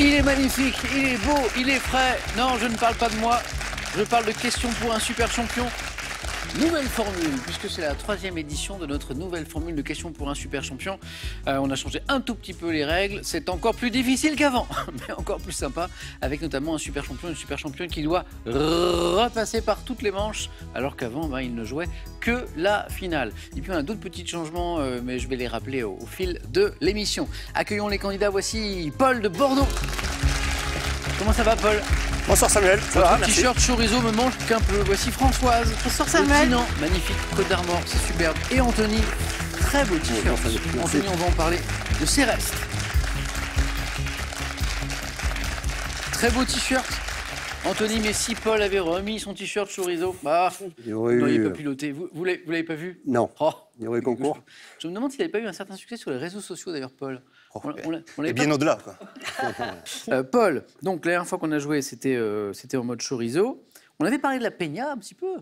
Il est magnifique, il est beau, il est frais. Non, je ne parle pas de moi. Je parle de questions pour un super champion. Nouvelle formule, puisque c'est la 3e édition de notre nouvelle formule de questions pour un super champion. On a changé un tout petit peu les règles. C'est encore plus difficile qu'avant, mais encore plus sympa, avec notamment un super champion, une super championne qui doit repasser par toutes les manches, alors qu'avant, il ne jouait que la finale. Et puis on a d'autres petits changements, mais je vais les rappeler au fil de l'émission. Accueillons les candidats. Voici Paul de Bordeaux. Comment ça va, Paul? Bonsoir Samuel, ça va, merci. T-shirt chorizo me manque un peu. Voici Françoise. Bonsoir Samuel. Magnifique, Côte d'Armor, c'est superbe. Et Anthony, très beau t-shirt. Anthony, on va en parler de Céreste. Très beau t-shirt. Anthony, mais si Paul avait remis son t-shirt chorizo, vous n'auriez pas piloté. Vous l'avez pas vu? Non. Oh. Il y aurait concours. Je me demande s'il n'avait pas eu un certain succès sur les réseaux sociaux d'ailleurs, Paul. Et bien au-delà, quoi. Paul, donc la dernière fois qu'on a joué, c'était en mode chorizo. On avait parlé de la peña un petit peu.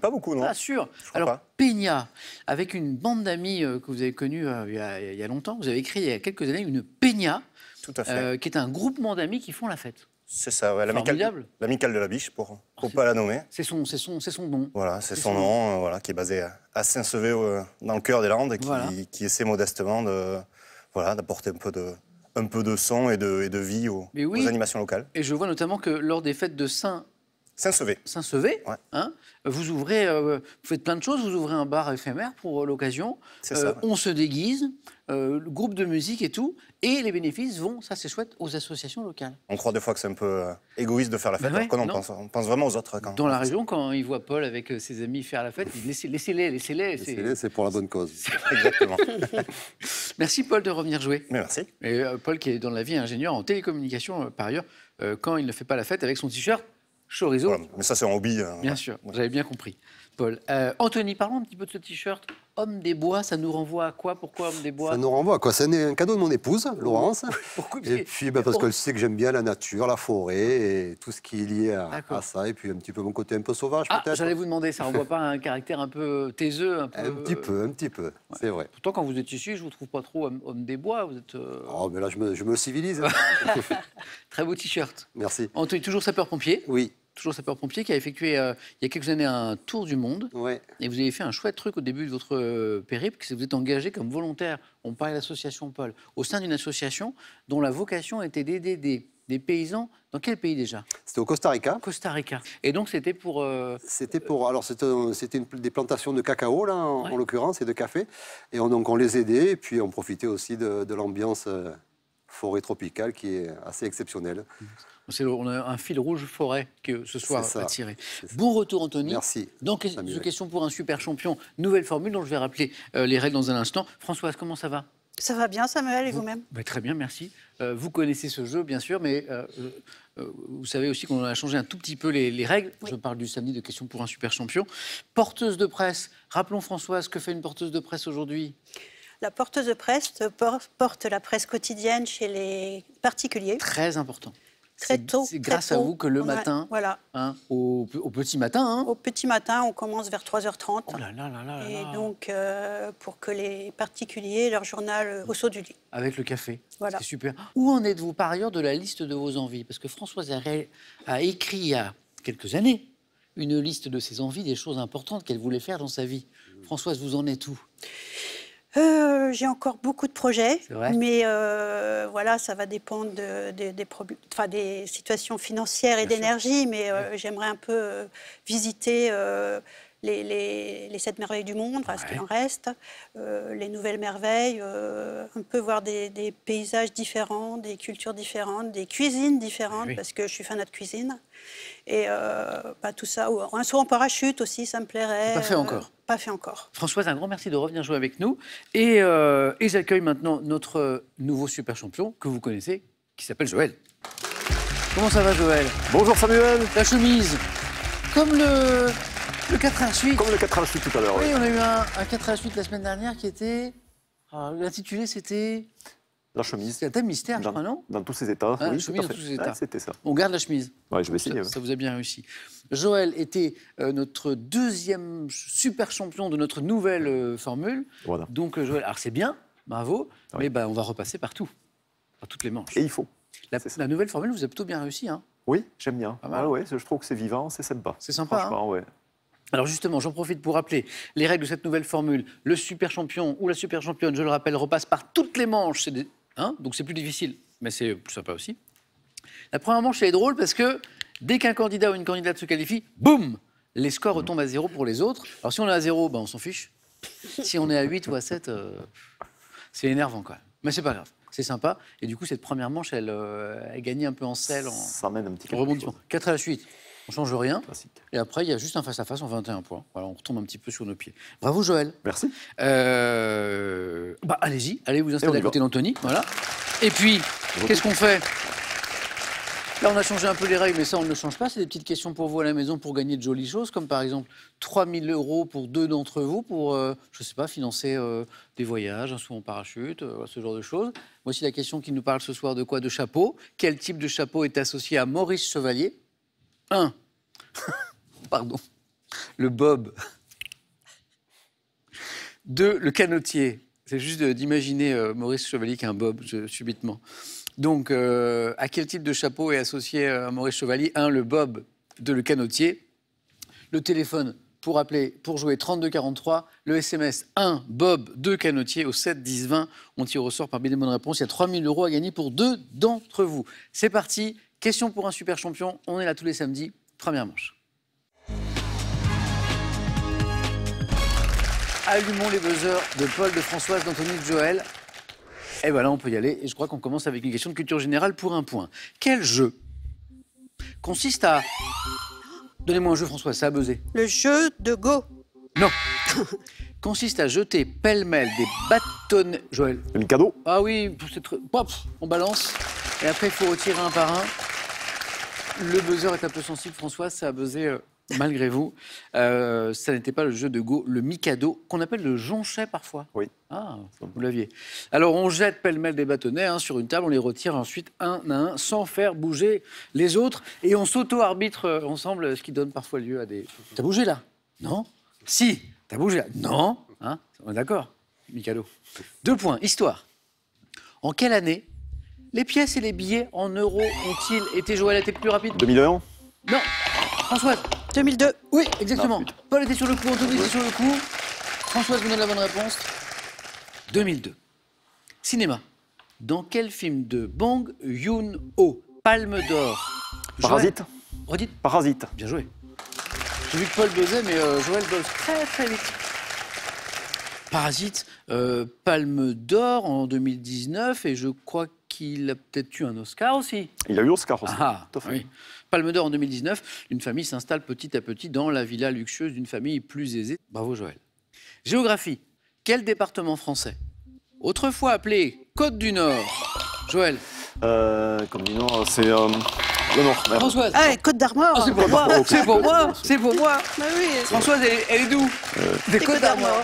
Pas beaucoup, non. Pas sûr. Alors, peña, avec une bande d'amis que vous avez connue il y a longtemps, vous avez créé il y a quelques années une peña, tout à fait. Qui est un groupement d'amis qui font la fête. C'est ça, ouais, l'amicale de la Biche, pour ne pas la nommer. C'est son nom. Voilà, c'est son nom, voilà, qui est basé à Saint-Sevé, dans le cœur des Landes, et qui essaie modestement d'apporter un peu de son et de vie aux animations locales. Et je vois notamment que lors des fêtes de Saint-Sevé, ouais. Hein, vous ouvrez, vous faites plein de choses, vous ouvrez un bar éphémère pour l'occasion, on se déguise, le groupe de musique et tout, et les bénéfices vont, ça c'est chouette, aux associations locales. On croit des fois que c'est un peu égoïste de faire la fête, alors qu'on pense vraiment aux autres. Dans la région, quand ils voient Paul avec ses amis faire la fête, ils disent laissez-les. Laissez-les, c'est pour la bonne cause. Exactement. Merci Paul de revenir jouer. Mais merci. Et Paul qui est dans la vie ingénieur en télécommunication par ailleurs, quand il ne fait pas la fête avec son t-shirt chorizo. Voilà, mais ça c'est un hobby. Bien sûr, j'avais bien compris. Paul. Anthony, parlons un petit peu de ce t-shirt. Homme des bois, ça nous renvoie à quoi? Pourquoi Homme des bois? Ça nous renvoie à quoi? C'est un cadeau de mon épouse, Laurence. Pourquoi? Et puis parce qu'elle sait que j'aime bien la nature, la forêt et tout ce qui est lié à ça. Et puis un petit peu mon côté un peu sauvage peut-être. J'allais vous demander, ça renvoie pas à un caractère un peu taiseux? Un petit peu, ouais. C'est vrai. Pourtant, quand vous êtes ici, je vous trouve pas trop homme des bois. Vous êtes... Oh, mais là, je me civilise. Très beau t-shirt. Merci. Anthony, toujours sapeur-pompier? Oui. Toujours sapeur-pompier, qui a effectué il y a quelques années un tour du monde. Ouais. Et vous avez fait un chouette truc au début de votre périple, que vous êtes engagé comme volontaire. On parlait d'association Paul, au sein d'une association dont la vocation était d'aider des paysans. Dans quel pays déjà? C'était au Costa Rica. Costa Rica. Et donc c'était pour... Alors c'était des plantations de cacao, là, en l'occurrence, et de café. Et donc on les aidait, et puis on profitait aussi de l'ambiance forêt tropicale qui est assez exceptionnelle. On a un fil rouge forêt que ce soir à tirer. Bon retour Anthony. Merci. Donc, question pour un super champion, nouvelle formule dont je vais rappeler les règles dans un instant. Françoise, comment ça va? Ça va bien Samuel, et vous-même? Très bien, merci. Vous connaissez ce jeu bien sûr, mais vous savez aussi qu'on a changé un tout petit peu les règles. Oui. Je parle du samedi de questions pour un super champion. Porteuse de presse, rappelons Françoise, que fait une porteuse de presse aujourd'hui? La porteuse de presse porte la presse quotidienne chez les particuliers. Très important. Très tôt. C'est grâce à vous que le matin, au petit matin... Au petit matin, on commence vers 3h30. Oh là là là là. Et donc, pour que les particuliers, leur journal au saut du lit. Avec le café. Voilà. C'est super. Où en êtes-vous par ailleurs de la liste de vos envies? Parce que Françoise a écrit il y a quelques années une liste de ses envies, des choses importantes qu'elle voulait faire dans sa vie. Françoise, vous en êtes où? J'ai encore beaucoup de projets, mais voilà, ça va dépendre des situations financières et d'énergie, mais j'aimerais un peu visiter les 7 merveilles du monde, ce qu'il en reste, les nouvelles merveilles, un peu voir des paysages différents, des cultures différentes, des cuisines différentes, parce que je suis fan de cuisine. Et tout ça, un saut en parachute aussi, ça me plairait. Pas fait encore. Pas fait encore. Françoise, un grand merci de revenir jouer avec nous. Et j'accueille maintenant notre nouveau super champion que vous connaissez, qui s'appelle Joël. Comment ça va, Joël? Bonjour Samuel. La chemise, comme le 4 à suite. Comme le 4 à suite tout à l'heure. Oui, on a eu un 4 à suite la semaine dernière qui était... L'intitulé, c'était... La chemise. C'est un thème mystère, je crois, non? Dans tous ses états. Oui, chemise dans tous ses états. C'était ça. On garde la chemise. Oui, je vais essayer. Ça vous a bien réussi. Joël était notre deuxième super champion de notre nouvelle formule. Voilà. Donc, Joël, alors c'est bien, bravo, mais on va repasser partout, par toutes les manches. Et il faut. La nouvelle formule, vous avez plutôt bien réussi. Hein. Oui, j'aime bien. Ouais, je trouve que c'est vivant, c'est sympa. C'est sympa. Franchement, ouais. Alors justement, j'en profite pour rappeler les règles de cette nouvelle formule. Le super champion ou la super championne, je le rappelle, repasse par toutes les manches. Donc c'est plus difficile, mais c'est plus sympa aussi. La première manche, elle est drôle parce que dès qu'un candidat ou une candidate se qualifie, boum, les scores retombent à 0 pour les autres. Alors si on est à 0, on s'en fiche. Si on est à 8 ou à 7, c'est énervant quand même. Mais c'est pas grave, c'est sympa. Et du coup, cette première manche, elle gagne un peu en sel, ça mène un petit rebondissement. 4 à la suite. On ne change rien. Classique. Et après, il y a juste un face-à-face en 21 points. Voilà, on retombe un petit peu sur nos pieds. Bravo, Joël. Merci. Allez-y, allez vous installer à côté d'Anthony. Voilà. Et puis, qu'est-ce qu'on fait? Là, on a changé un peu les règles, mais ça, on ne le change pas. C'est des petites questions pour vous à la maison pour gagner de jolies choses, comme par exemple 3 000 € pour 2 d'entre vous pour, je ne sais pas, financer des voyages, un saut en parachute, ce genre de choses. Voici la question qui nous parle ce soir de quoi? De chapeau. Quel type de chapeau est associé à Maurice Chevalier? 1. Pardon. Le bob. 2. Le canotier. C'est juste d'imaginer Maurice Chevalier qui a un bob, subitement. Donc, à quel type de chapeau est associé à Maurice Chevalier? 1. Le bob. 2. Le canotier. Le téléphone pour appeler, pour jouer 32 43. Le SMS 1. Bob. 2. Canotier. Au 7 10 20. On tire au sort parmi les bonnes réponses. Il y a 3 000 € à gagner pour 2 d'entre vous. C'est parti. Question pour un super champion, on est là tous les samedis, première manche. Allumons les buzzers de Paul, de Françoise, d'Anthony, de Joël. Et voilà, on peut y aller. Et je crois qu'on commence avec une question de culture générale pour un point. Quel jeu consiste à... Donnez-moi un jeu, Françoise, ça a buzzé. Le jeu de Go. Non. Consiste à jeter pêle-mêle des bâtonnets... Joël. Le cadeau. Ah oui, on balance. Et après, il faut retirer un par un. Le buzzer est un peu sensible, Françoise, ça a buzzé malgré vous. Ça n'était pas le jeu de Go, le Mikado, qu'on appelle le jonchet parfois. Oui. Ah, vous l'aviez. Alors, on jette pêle-mêle des bâtonnets sur une table, on les retire ensuite un à un, sans faire bouger les autres. Et on s'auto-arbitre ensemble, ce qui donne parfois lieu à des... T'as bougé là? Non? Si. T'as bougé là? Non. Hein? On est d'accord, Mikado. 2 points. Histoire. En quelle année les pièces et les billets en euros ont-ils été, Joël, été plus rapide? 2001. Non. Françoise? 2002. Oui, exactement. Non, Paul était sur le coup, Anthony était sur le coup. Françoise vous donne la bonne réponse. 2002. Cinéma. Dans quel film de Bong Joon-ho, Palme d'Or? Parasite. Redites. Parasite. Bien joué. J'ai vu que Paul buzzait, mais Joël buzz très très vite. Parasite, Palme d'Or en 2019, et je crois qu'il a peut-être eu un Oscar aussi. Il a eu Oscar aussi. Ah, oui. Palme d'Or en 2019, une famille s'installe petit à petit dans la villa luxueuse d'une famille plus aisée. Bravo Joël. Géographie. Quel département français, autrefois appelé Côte du Nord? Joël. Comme du Nord, c'est le Nord. Françoise. Ah, Côte d'Armor. Oh, c'est pour moi. C'est pour moi. C'est pour moi. Bah oui. Françoise, elle est d'où? Des Côtes d'Armor.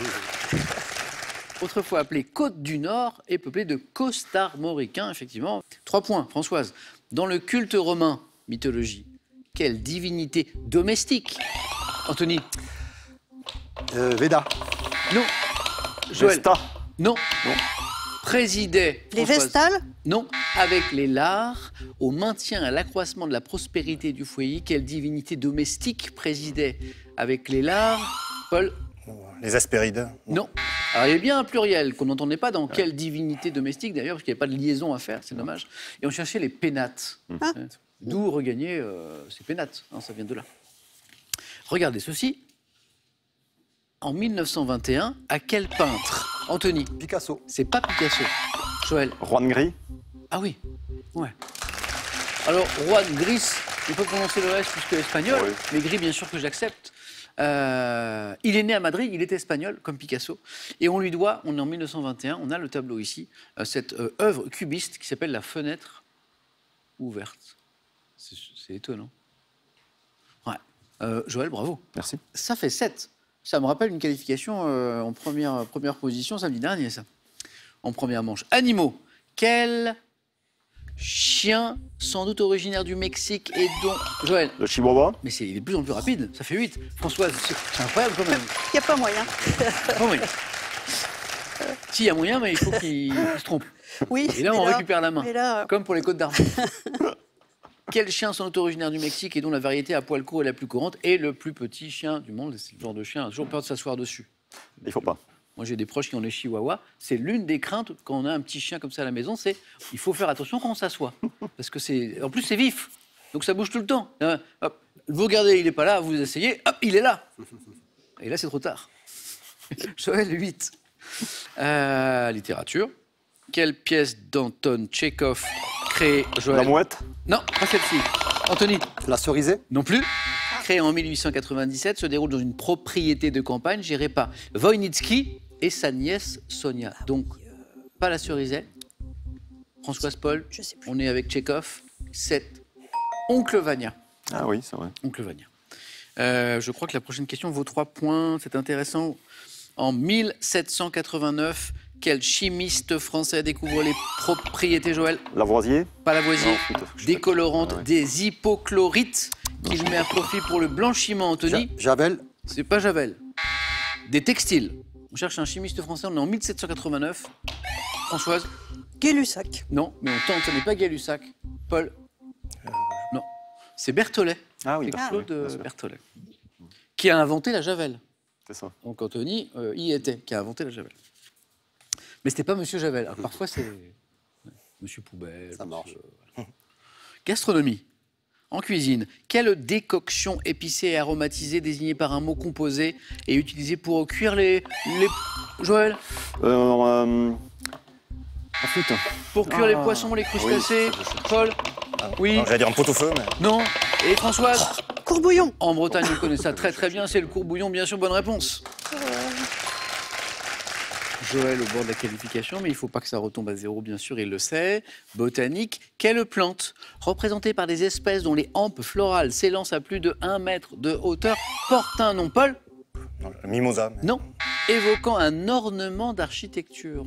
Autrefois appelée Côte du Nord, est peuplée de costarmoricains, effectivement. 3 points, Françoise. Dans le culte romain, mythologie, quelle divinité domestique? Anthony. Veda. Non. Joël. Vesta. Non. Présidait. Les Françoise. Vestales. Non. Avec les Lars, au maintien et à l'accroissement de la prospérité du foyer, quelle divinité domestique présidait avec les Lars? Paul. Les Hespérides. Non. Alors, il y a bien un pluriel qu'on n'entendait pas dans quelle divinité domestique, d'ailleurs, parce qu'il n'y avait pas de liaison à faire, c'est dommage. Et on cherchait les pénates. D'où regagner ces pénates, ça vient de là. Regardez ceci. En 1921, à quel peintre? Anthony. Picasso. C'est pas Picasso. Joël. Juan Gris. Ah oui, ouais. Alors, Juan Gris, il faut prononcer le S puisque espagnol, oui. Mais Gris, bien sûr que j'accepte. Il est né à Madrid, il est espagnol, comme Picasso. Et on lui doit, on est en 1921, on a le tableau ici, cette œuvre cubiste qui s'appelle La Fenêtre ouverte. C'est étonnant. Ouais. Joël, bravo. Merci. Ça fait 7. Ça me rappelle une qualification en première position samedi dernier, ça. En première manche. Animaux. Quel chien, sans doute originaire du Mexique et dont... Joël. Le chihuahua. Mais il est de plus en plus rapide, ça fait 8. Françoise, c'est incroyable quand même. Il n'y a pas moyen. Pas moyen. Si, il y a moyen, mais il faut qu'il se trompe. Oui. Et là, on récupère la main, là... comme pour les Côtes d'Armor. Quels chiens sont originaires du Mexique et dont la variété à poil court est la plus courante et le plus petit chien du monde? C'est le genre de chien, a toujours peur de s'asseoir dessus. Il faut pas. Moi, j'ai des proches qui ont des chihuahuas. C'est l'une des craintes quand on a un petit chien comme ça à la maison, c'est il faut faire attention quand on s'assoit. Parce que c'est, en plus, c'est vif. Donc ça bouge tout le temps. Hop, vous regardez, il n'est pas là, vous essayez, hop, il est là. Et là, c'est trop tard. Joël, 8. Littérature. Quelle pièce d'Anton Tchekhov créée Joël? La mouette? Non, pas celle-ci. Anthony? La cerisée? Non plus. Créée en 1897, se déroule dans une propriété de campagne gérée par Voynitsky et sa nièce Sonia. Donc, pas la cerisée. Françoise Paul, on est avec Tchekhov. 7. Oncle Vania. Ah oui, c'est vrai. Oncle Vania. Je crois que la prochaine question vaut 3 points. C'est intéressant. En 1789, quel chimiste français découvre les propriétés, Joël? Lavoisier? Pas Lavoisier. Des colorantes, des hypochlorites qu'il met à profit pour le blanchiment, Anthony. Javel? C'est pas Javel. Des textiles. On cherche un chimiste français, on est en 1789. Françoise? Gay-Lussac. Non, mais on tente, ce n'est pas Gay-Lussac. Paul? Non. C'est Berthollet. Ah oui, Claude Berthollet. Qui a inventé la Javel. C'est ça. Donc Anthony y était, qui a inventé la Javel. Mais c'était pas Monsieur Javel. Alors, parfois, c'est Monsieur Poubelle. Ça marche. Gastronomie. En cuisine, quelle décoction épicée et aromatisée désignée par un mot composé est utilisée pour cuire les... Joël? La flûte. Pour cuire les poissons, les crustacés. Oui, Paul? Oui. J'allais dire un pot-au-feu, mais... Non. Et Françoise? Courbouillon. En Bretagne, on connaît ça très très bien, c'est le courbouillon, bien sûr, bonne réponse. Joël au bord de la qualification, mais il ne faut pas que ça retombe à 0, bien sûr, il le sait. Botanique, quelle plante, représentée par des espèces dont les hampes florales s'élancent à plus de 1 mètre de hauteur, porte un nom, Paul? Non, mimosa. Mais... Non, évoquant un ornement d'architecture.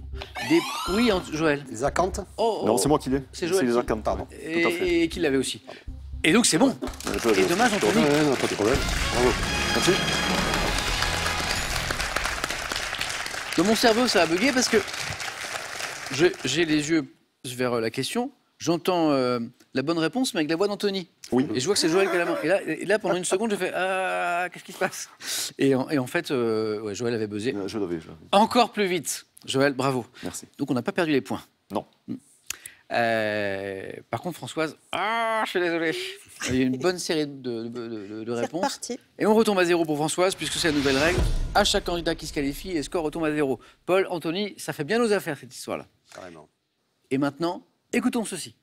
Oui, Joël. Des acanthes? Non, c'est moi qui l'ai. C'est Joël. Les acanthes, pardon. Tout à fait. Et qui l'avait aussi. Et donc c'est bon. Et dommage, Anthony. Non, pas de problème. Bravo. Merci. Dans mon cerveau, ça a bugué parce que j'ai les yeux vers la question, j'entends la bonne réponse, mais avec la voix d'Anthony. Oui. Et je vois que c'est Joël qui a la main. Et là, pendant une seconde, je fais ah, qu'est-ce qui se passe? Et en fait, ouais, Joël avait buzzé. Je l'avais. Encore plus vite. Joël, bravo. Merci. Donc on n'a pas perdu les points. Non. Par contre, Françoise, je suis désolé. Il y a une bonne série de réponses. Reparti. Et on retombe à 0 pour Françoise, puisque c'est la nouvelle règle. À chaque candidat qui se qualifie, les scores retombent à 0. Paul, Anthony, ça fait bien nos affaires, cette histoire-là. Carrément. Et maintenant, écoutons ceci.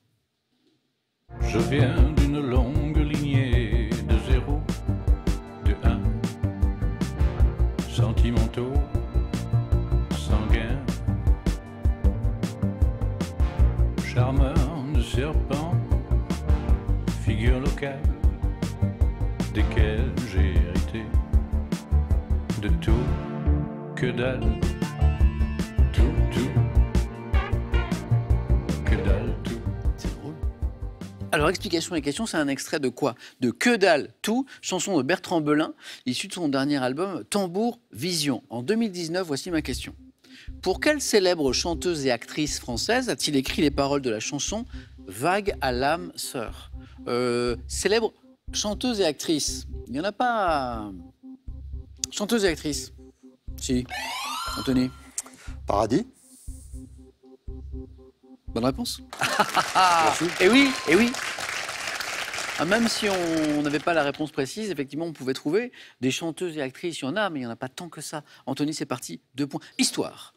Je viens d'une longue lignée de 0, de 1, sentimentaux, sanguins, charmeur de serpent, figure locale, desquelles j'ai hérité de tout, que dalle, tout, que dalle, tout. C'est drôle. Alors, explication et question, c'est un extrait de quoi? De Que dalle, tout, chanson de Bertrand Belin, issue de son dernier album Tambour Vision. En 2019, voici ma question. Pour quelle célèbre chanteuse et actrice française a-t-il écrit les paroles de la chanson Vague à l'âme sœur? Célèbre chanteuse et actrice. Il n'y en a pas. Chanteuse et actrice. Si. Anthony. Paradis? Bonne réponse. Et oui, et oui. Même si on n'avait pas la réponse précise, effectivement, on pouvait trouver des chanteuses et actrices. Il y en a, mais il n'y en a pas tant que ça. Anthony, c'est parti. 2 points. Histoire.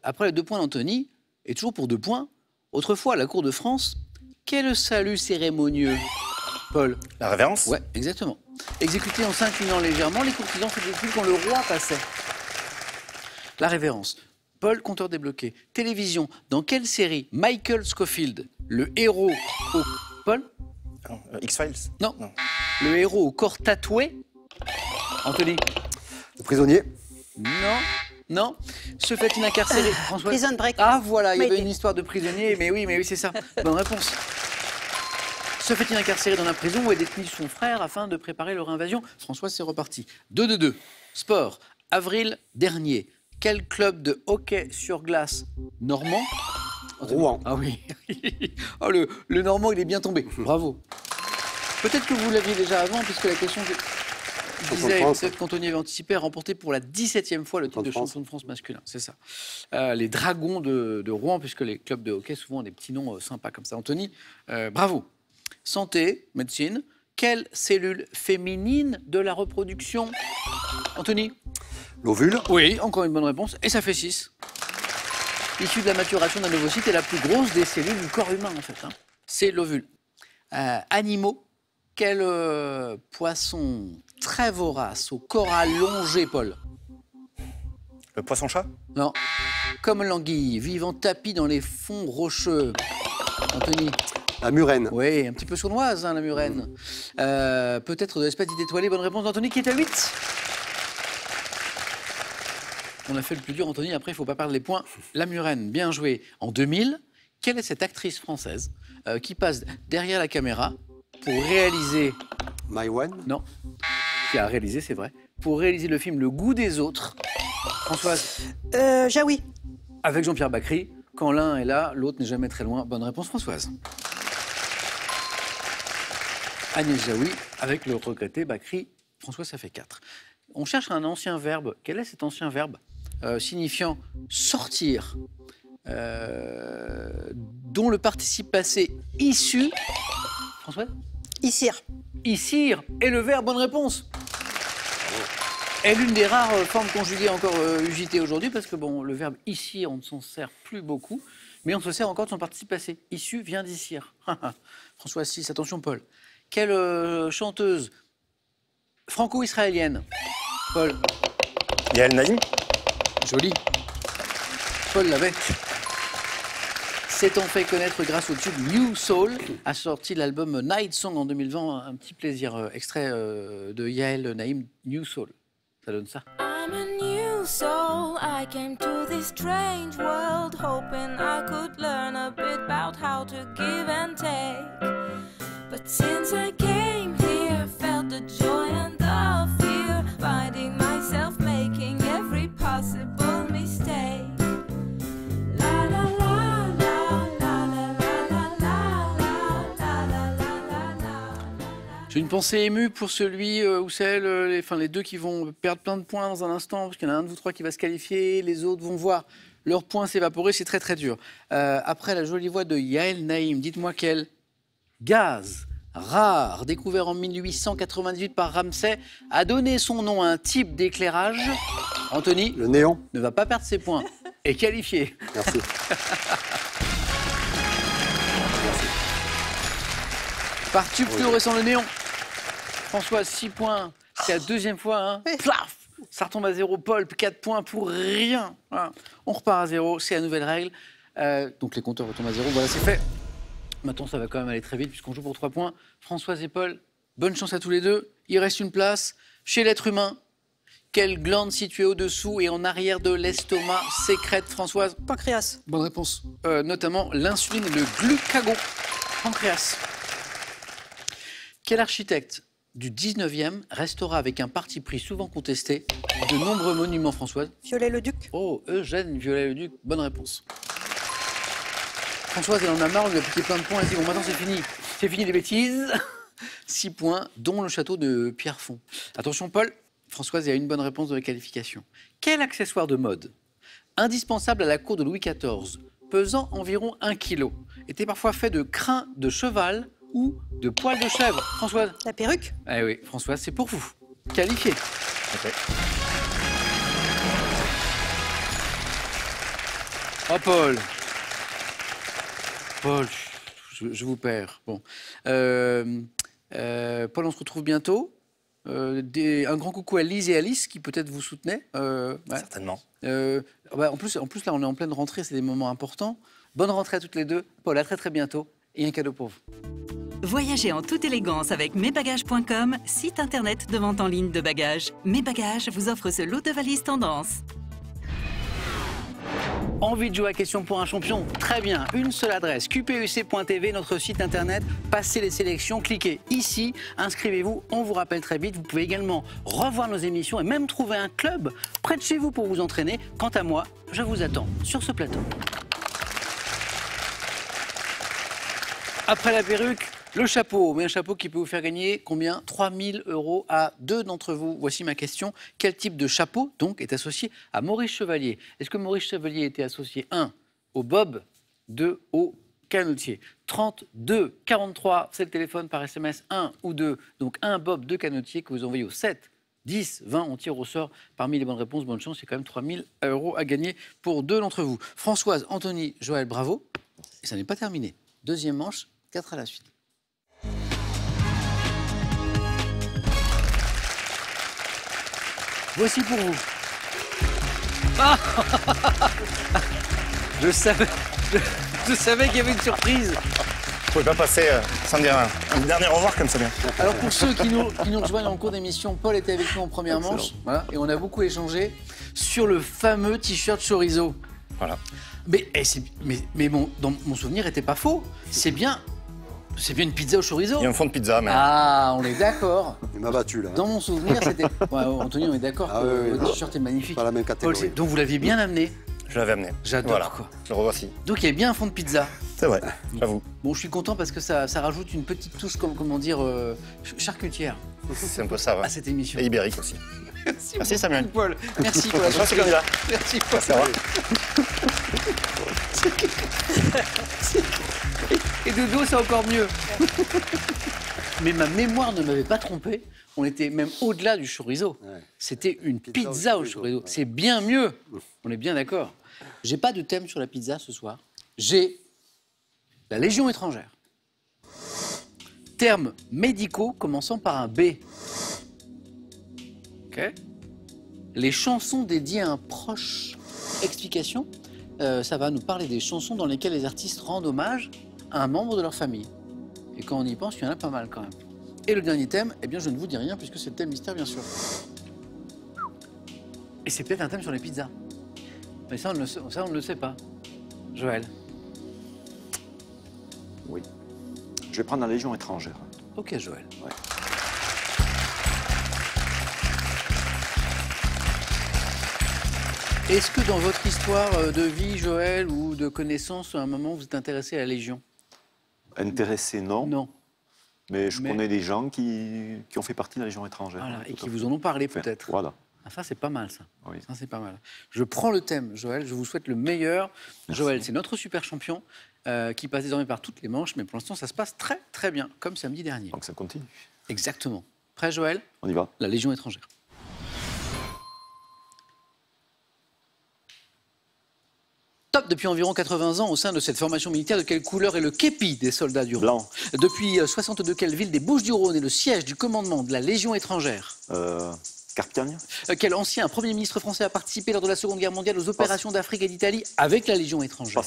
Après les 2 points d'Anthony, et toujours pour 2 points, autrefois, à la cour de France, quel salut cérémonieux, Paul? La révérence? Ouais, exactement. Exécuté en s'inclinant légèrement, les courtisans faisaient plus quand le roi passait. La révérence. Paul, compteur débloqué. Télévision. Dans quelle série Michael Scofield, le héros au... Paul? X-Files? Non. Le héros au corps tatoué? Anthony? Le prisonnier? Non. Se fait-il incarcérer? François? Prison Break. Ah voilà, il y avait une histoire de prisonnier, mais oui, c'est ça. Bonne réponse. Se fait-il incarcérer dans la prison où est détenu son frère afin de préparer leur invasion? François, c'est reparti. 2-2-2. Sport. Avril dernier. Quel club de hockey sur glace normand Rouen. Ah oui. Oh, le Normand, il est bien tombé. Bravo. Peut-être que vous l'aviez déjà avant, puisque la question disait peut-être qu'Anthony avait anticipé à remporter pour la 17e fois le titre de champion de France masculin. C'est ça. Les Dragons de Rouen, puisque les clubs de hockey souvent ont des petits noms sympas comme ça. Anthony, bravo. Santé, médecine. Quelle cellule féminine de la reproduction? Anthony? L'ovule. Oui, encore une bonne réponse. Et ça fait 6. Issue de la maturation d'un ovocyte est la plus grosse des cellules du corps humain, en fait. Hein. C'est l'ovule. Animaux. Quel poisson très vorace au corps allongé, Paul? Le poisson-chat? Non. Comme l'anguille, vivant tapis dans les fonds rocheux. Anthony? La murène. Oui, un petit peu sournoise, hein, la murène. Peut-être de l'espèce étoilée. Bonne réponse d'Anthony qui est à 8. On a fait le plus dur, Anthony. Après, il ne faut pas perdre les points. La murène, bien joué. En 2000, quelle est cette actrice française qui passe derrière la caméra pour réaliser... Maïwan? Non. Qui a réalisé, c'est vrai. Pour réaliser le film Le goût des autres. Françoise? Jaoui. Avec Jean-Pierre Bacri. Quand l'un est là, l'autre n'est jamais très loin. Bonne réponse, Françoise. Agnès Jaoui, avec le regretté Bacri. François, ça fait 4. On cherche un ancien verbe. Quel est cet ancien verbe signifiant sortir, dont le participe passé issu... François? Issir. Issir est le verbe. Bonne réponse. Est l'une des rares formes conjuguées encore UJT aujourd'hui, parce que bon, le verbe issir, on ne s'en sert plus beaucoup, mais on se sert encore de son participe passé. Issu vient d'issir. François 6, attention Paul. Quelle chanteuse franco-israélienne? Paul. Yael Naïm. Joli. Paul l'avait. S'étant fait connaître grâce au tube New Soul, a sorti l'album Night Song en 2020. Un petit plaisir, extrait de Yael Naïm, New Soul. Ça donne ça. I'm a new soul. I came to this strange world hoping I could learn a bit about how to give and take. But since I came here, felt the joy and the fear, finding myself making every possible mistake. La la la la la la la la la la la. J'ai une pensée émue pour celui ou celle, les deux qui vont perdre plein de points dans un instant, parce qu'il y en a un de vous trois qui va se qualifier, les autres vont voir leurs points s'évaporer, c'est très très dur. Après la jolie voix de Yael Naïm, dites-moi quel gaz rare, découvert en 1898 par Ramsay, a donné son nom à un type d'éclairage. Anthony? Le néon. Ne va pas perdre ses points. Est qualifié. Merci. Par tube fluorescent, le néon. François, 6 points. C'est la deuxième fois. Hein. Plaf, ça retombe à 0. Paul, 4 points pour rien. Voilà. On repart à 0. C'est la nouvelle règle. Donc les compteurs retombent à 0. Voilà, c'est fait. Maintenant, ça va quand même aller très vite puisqu'on joue pour 3 points. Françoise et Paul, bonne chance à tous les deux. Il reste une place. Chez l'être humain, quelle glande située au-dessous et en arrière de l'estomac sécrète, Françoise? Pancréas. Bonne réponse. Notamment l'insuline et le glucagon. Pancréas. Quel architecte du 19e restera avec un parti pris souvent contesté de nombreux monuments, Françoise? Viollet-le-Duc. Oh, Eugène Viollet-le-Duc. Bonne réponse. Françoise, elle en a marre, on lui a piqué plein de points. Elle dit, bon, maintenant c'est fini. C'est fini les bêtises. 6 points, dont le château de Pierrefonds. Attention, Paul. Françoise, il y a une bonne réponse de la qualification. Quel accessoire de mode, indispensable à la cour de Louis XIV, pesant environ 1 kg, était parfois fait de crin de cheval ou de poils de chèvre? Françoise? La perruque. Eh oui, Françoise, c'est pour vous. Qualifié. Okay. Oh, Paul. Paul, je vous perds. Bon. Paul, on se retrouve bientôt. Un grand coucou à Lise et Alice qui peut-être vous soutenaient. Ouais. Certainement. En plus, là, on est en pleine rentrée, c'est des moments importants. Bonne rentrée à toutes les deux. Paul, à très très bientôt. Et un cadeau pour vous. Voyagez en toute élégance avec mesbagages.com, site internet de vente en ligne de bagages. Mes Bagages vous offre ce lot de valises tendance. Envie de jouer à Question pour un champion? Très bien, une seule adresse, qpuc.tv, notre site internet. Passez les sélections, cliquez ici, inscrivez-vous, on vous rappelle très vite. Vous pouvez également revoir nos émissions et même trouver un club près de chez vous pour vous entraîner. Quant à moi, je vous attends sur ce plateau. Après la perruque, le chapeau. Mais un chapeau qui peut vous faire gagner combien? 3 000 € à 2 d'entre vous. Voici ma question. Quel type de chapeau, donc, est associé à Maurice Chevalier? Est-ce que Maurice Chevalier était associé 1 au bob, 2 au canotier? 32 43, c'est le téléphone par SMS 1 ou 2. Donc un bob, 2 canotiers que vous envoyez au 7 10 20. On tire au sort parmi les bonnes réponses. Bonne chance, il y a quand même 3 000 € à gagner pour 2 d'entre vous. Françoise, Anthony, Joël, bravo. Et ça n'est pas terminé. Deuxième manche, 4 à la suite. Voici pour vous. Ah je savais qu'il y avait une surprise. Vous pouvez pas passer sans dire un dernier au revoir comme ça bien. Alors pour ceux qui nous rejoignent en cours d'émission, Paul était avec nous en première manche. Voilà, et on a beaucoup échangé sur le fameux t-shirt chorizo. Voilà. Mais bon, dans mon souvenir n'était pas faux. C'est bien une pizza au chorizo. Il y a un fond de pizza, mais... Ah, on est d'accord. Il m'a battu, là. Dans mon souvenir, c'était... Ouais, Anthony, on est d'accord que le t-shirt est magnifique. Pas la même catégorie. Paul, donc vous l'aviez bien amené. Je l'avais amené. J'adore, voilà. quoi. Le revoici. Donc il y a bien un fond de pizza. C'est vrai, j'avoue. Bon, je suis content parce que ça rajoute une petite touche, charcutière. C'est un peu ça, ouais. À cette émission. Et ibérique aussi. Merci Samuel. Paul. Merci pour la chance, candidat. Merci Paul. Et de dos, c'est encore mieux. Mais ma mémoire ne m'avait pas trompé. On était même au-delà du chorizo. Ouais. C'était une pizza au chorizo. Ouais. C'est bien mieux. On est bien d'accord. J'ai pas de thème sur la pizza ce soir. J'ai la Légion étrangère. Termes médicaux commençant par un B. Ok. Les chansons dédiées à un proche. Explication. Ça va nous parler des chansons dans lesquelles les artistes rendent hommage à un membre de leur famille. Et quand on y pense, il y en a pas mal quand même. Et le dernier thème, eh bien je ne vous dis rien puisque c'est le thème mystère bien sûr. Et c'est peut-être un thème sur les pizzas. Mais ça on ne le sait pas. Joël. Oui. Je vais prendre la Légion étrangère. Ok Joël. Ouais. Est-ce que dans votre histoire de vie, Joël, ou de connaissance, à un moment, vous êtes intéressé à la Légion? Intéressé, non. Non. Mais je connais des gens qui ont fait partie de la Légion étrangère. Voilà, et qui vous en ont parlé peut-être. Voilà. Ah, ça, c'est pas mal, ça. Oui. Ça, c'est pas mal. Je prends le thème, Joël. Je vous souhaite le meilleur. Merci. Joël, c'est notre super champion qui passe désormais par toutes les manches. Mais pour l'instant, ça se passe très, très bien, comme samedi dernier. Donc ça continue. Exactement. Prêt, Joël? On y va. La Légion étrangère. Top depuis environ 80 ans au sein de cette formation militaire. De quelle couleur est le képi des soldats du Rhône? Blanc. Depuis 62, quelle ville des Bouches-du-Rhône est le siège du commandement de la Légion étrangère? Carpigne. Quel ancien Premier ministre français a participé lors de la Seconde Guerre mondiale aux opérations d'Afrique et d'Italie avec la Légion étrangère?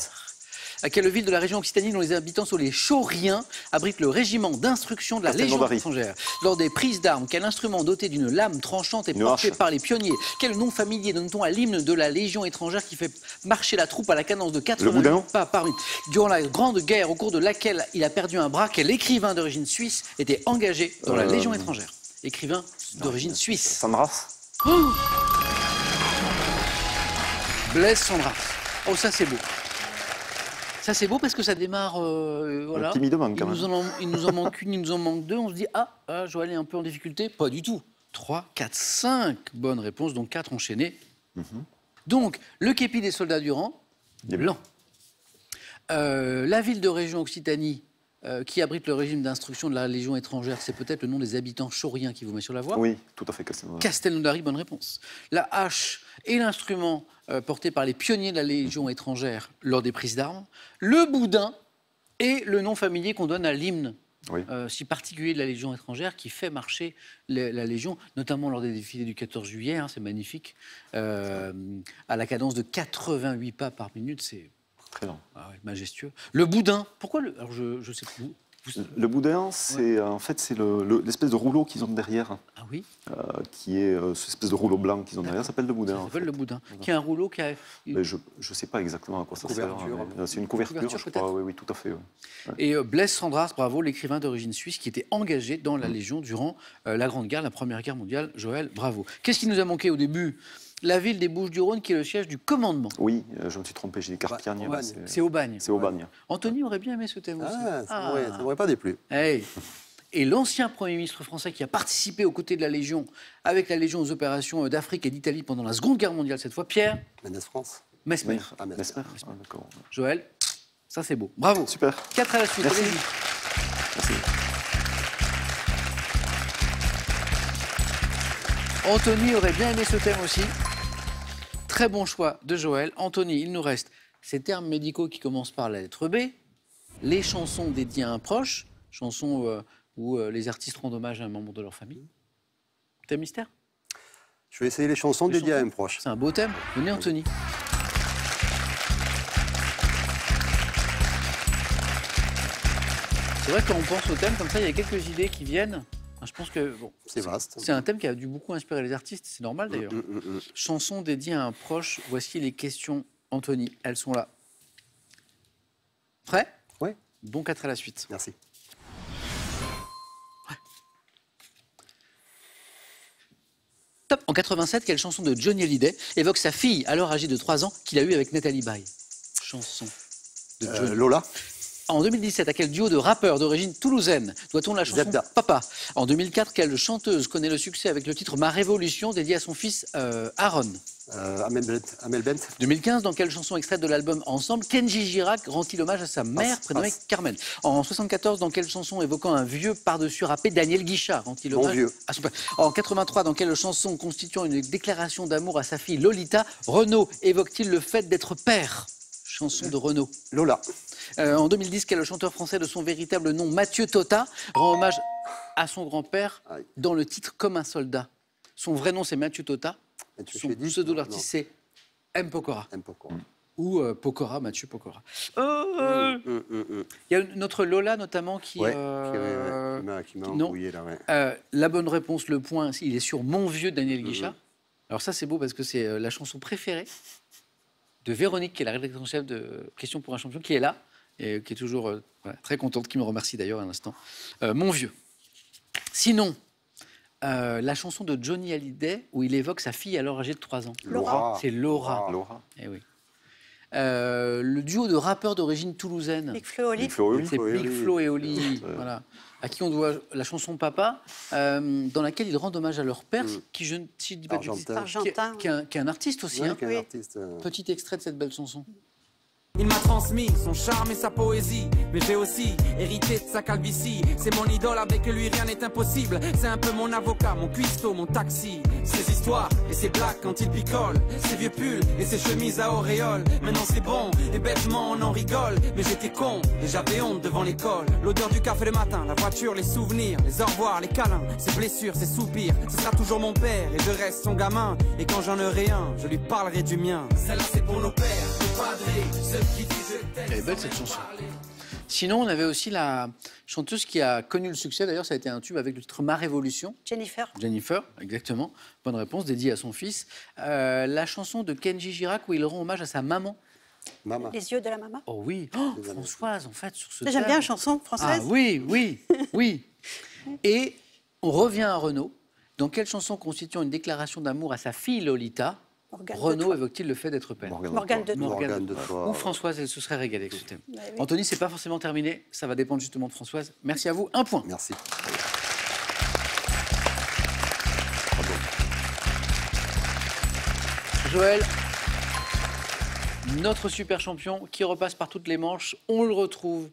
Quelle ville de la région Occitanie dont les habitants sont les Chauriens abrite le régiment d'instruction de la Légion étrangère? Lors des prises d'armes, quel instrument doté d'une lame tranchante est porté par les pionniers? Quel nom familier donne-t-on à l'hymne de la Légion étrangère qui fait marcher la troupe à la cadence de 80 pas par minute? Durant la Grande Guerre, au cours de laquelle il a perdu un bras, quel écrivain d'origine suisse était engagé dans la Légion étrangère? Écrivain d'origine suisse. Sandras. Blaise Sandras. Oh, ça c'est beau. Ça, c'est beau parce que ça démarre, voilà. Timidement, quand même. Il nous en manque une, il nous en manque deux. On se dit, Joël est un peu en difficulté. Pas du tout. 3, 4, 5 bonnes réponses, donc 4 enchaînées. Donc, le képi des soldats du rang, blanc. La ville de région Occitanie, qui abrite le régime d'instruction de la Légion étrangère, c'est peut-être le nom des habitants chauriens qui vous met sur la voie? Oui, tout à fait, Castelnaudary. Castelnaudary, bonne réponse. La hache et l'instrument porté par les pionniers de la Légion étrangère lors des prises d'armes. Le boudin et le nom familier qu'on donne à l'hymne si particulier de la Légion étrangère qui fait marcher la Légion, notamment lors des défilés du 14 juillet, hein, c'est magnifique, à la cadence de 88 pas par minute, c'est... Très long. Majestueux. Le boudin, pourquoi le... Alors je sais plus. Le boudin, c'est en fait c'est l'espèce de rouleau qu'ils ont derrière. Ah oui. Qui est cette espèce de rouleau blanc qu'ils ont derrière, ça s'appelle le boudin. Ça s'appelle le boudin. Qui est un rouleau qui a. Mais je ne sais pas exactement à quoi ça sert. C'est une couverture, je crois. Oui, tout à fait. Ouais. Et Blaise Sandras, bravo, l'écrivain d'origine suisse qui était engagé dans la Légion durant la Grande Guerre, la Première Guerre mondiale. Joël, bravo. Qu'est-ce qui nous a manqué au début? La ville des Bouches-du-Rhône qui est le siège du commandement. Oui, je me suis trompé, j'ai dit Carpigne. C'est Aubagne. C'est Aubagne. Anthony aurait bien aimé ce thème aussi. Ça m'aurait pas déplu. Hey. Et l'ancien Premier ministre français qui a participé aux côtés de la Légion, avec la Légion aux opérations d'Afrique et d'Italie pendant la Seconde Guerre mondiale, cette fois, Pierre Ménès France. Mesmer. Mesmer. D'accord. Joël, ça c'est beau. Bravo. Super. 4 à la suite. Merci. Allez-y. Anthony aurait bien aimé ce thème aussi. Très bon choix de Joël. Anthony, il nous reste ces termes médicaux qui commencent par la lettre B, les chansons dédiées à un proche, chansons où les artistes rendent hommage à un membre de leur famille. Thème mystère? Je vais essayer les chansons dédiées à un proche. C'est un beau thème. Venez, Anthony. C'est vrai que quand on pense au thème, comme ça, il y a quelques idées qui viennent. Enfin, je pense que bon, c'est vaste. C'est un thème qui a dû beaucoup inspirer les artistes. C'est normal d'ailleurs. Chansons dédiées à un proche. Voici les questions, Anthony. Elles sont là. Prêt? Oui. Bon 4 à la suite. Merci. Top. En 87, quelle chanson de Johnny Hallyday évoque sa fille, alors âgée de 3 ans, qu'il a eue avec Nathalie Baye? Chanson de Johnny. Lola. En 2017, à quel duo de rappeurs d'origine toulousaine doit-on la chanson Zebda. Papa? En 2004, quelle chanteuse connaît le succès avec le titre Ma Révolution, dédié à son fils Aaron? Amel Bent. 2015, dans quelle chanson extraite de l'album Ensemble, Kenji Girac rend-il hommage à sa mère prénommée Carmen? En 74, dans quelle chanson évoquant un vieux par-dessus râpé, Daniel Guichard rend-il hommage à son père? En 83, dans quelle chanson constituant une déclaration d'amour à sa fille Lolita, Renaud évoque-t-il le fait d'être père? Chanson de Renaud. Lola. En 2010, quel chanteur français de son véritable nom, Mathieu Tota, rend hommage à son grand-père dans le titre Comme un soldat? Son vrai nom, c'est Mathieu Tota. Son pseudo d'artiste, c'est M. Pokora. Ou Pokora, Mathieu Pokora. Il y a notre Lola, notamment, qui m'a embrouillé, là. La bonne réponse, le point, il est sur Mon vieux Daniel Guichard. Alors ça, c'est beau parce que c'est la chanson préférée de Véronique, qui est la rédactrice en chef de Questions pour un champion, qui est là, et qui est toujours très contente, qui me remercie d'ailleurs à l'instant. Mon vieux. Sinon, la chanson de Johnny Hallyday, où il évoque sa fille alors âgée de 3 ans. Laura. C'est Laura. Eh oui. Le duo de rappeurs d'origine toulousaine. Big Flo et Oli. C'est Big Flo et Oli. Voilà. À qui on doit la chanson Papa, dans laquelle ils rendent hommage à leur père, qui, je ne dis pas de bêtises, qui est un artiste aussi. Petit extrait de cette belle chanson. Il m'a transmis son charme et sa poésie, mais j'ai aussi hérité de sa calvitie. C'est mon idole, avec lui rien n'est impossible. C'est un peu mon avocat, mon cuistot, mon taxi. Ses histoires et ses blagues quand il picole, ses vieux pulls et ses chemises à auréole. Maintenant c'est bon et bêtement on en rigole, mais j'étais con et j'avais honte devant l'école. L'odeur du café le matin, la voiture, les souvenirs, les au revoir, les câlins, ses blessures, ses soupirs. Ce sera toujours mon père et je reste son gamin. Et quand j'en aurai un, je lui parlerai du mien. Celle-là c'est pour nos pères, nos padres. Elle est belle cette chanson. Sinon, on avait aussi la chanteuse qui a connu le succès, d'ailleurs ça a été un tube avec le titre Ma Révolution. Jennifer. Jennifer, exactement. Bonne réponse, dédiée à son fils. La chanson de Kenji Girac où il rend hommage à sa maman. Maman. Les yeux de la maman. Oh oui, Françoise en fait sur ce thème. J'aime bien la chanson française. Ah oui, oui, oui. Et on revient à Renaud. Dans quelle chanson constituant une déclaration d'amour à sa fille Lolita, Renaud évoque-t-il le fait d'être père? Morgane de Toi. Ou Françoise, elle se serait régalée avec ce thème. Oui. Anthony, c'est pas forcément terminé, ça va dépendre justement de Françoise. Merci à vous, un point. Merci. Joël, notre super champion qui repasse par toutes les manches, on le retrouve